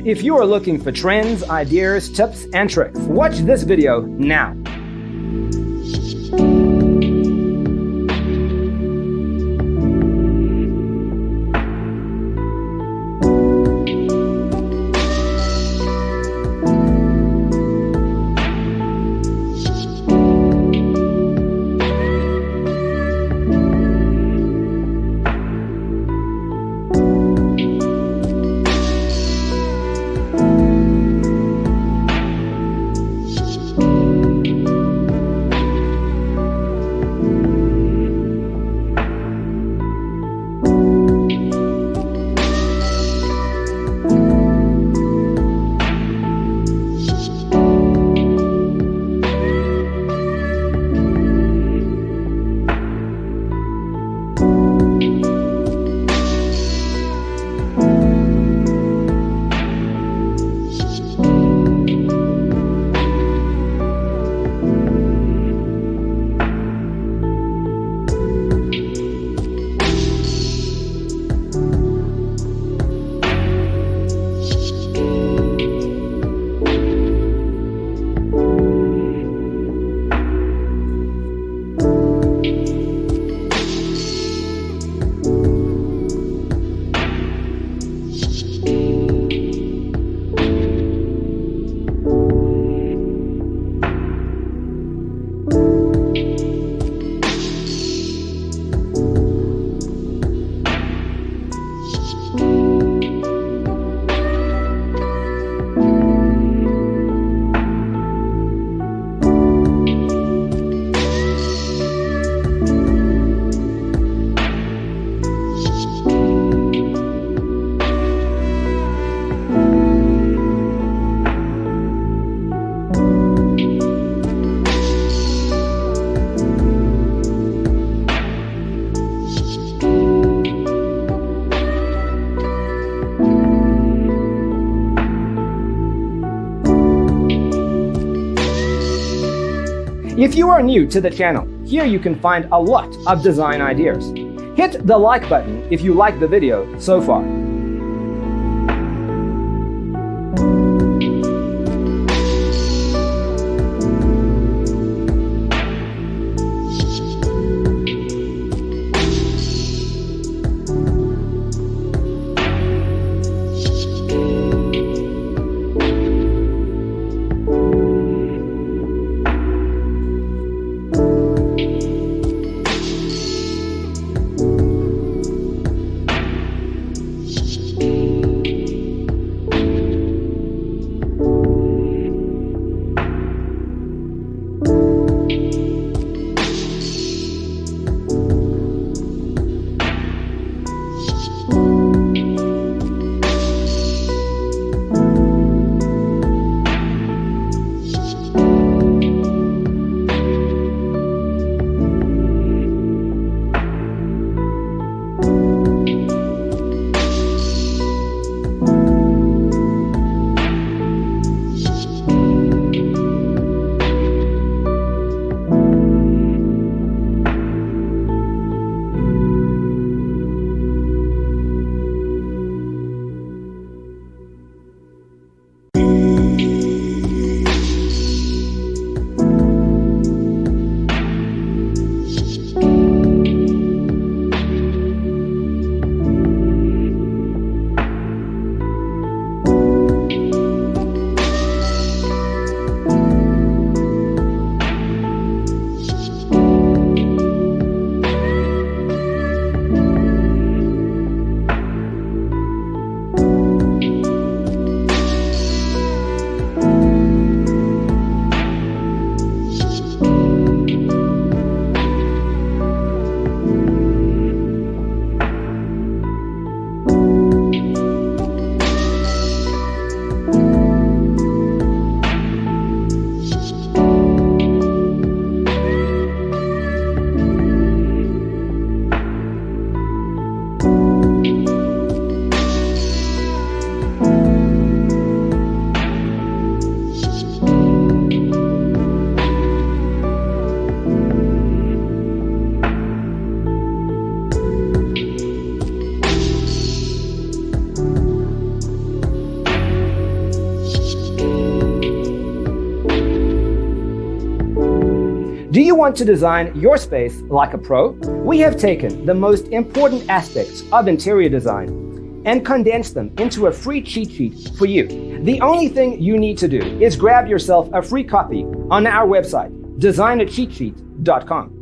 If you are looking for trends, ideas, tips, and tricks, watch this video now. If you are new to the channel, here you can find a lot of design ideas. Hit the like button if you like the video so far. you want to design your space like a pro? We have taken the most important aspects of interior design and condensed them into a free cheat sheet for you. The only thing you need to do is grab yourself a free copy on our website, designercheatsheet.com.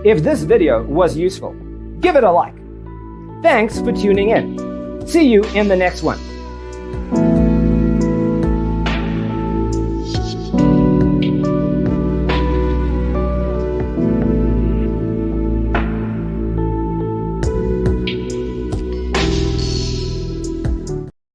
If this video was useful, give it a like. Thanks for tuning in. See you in the next one.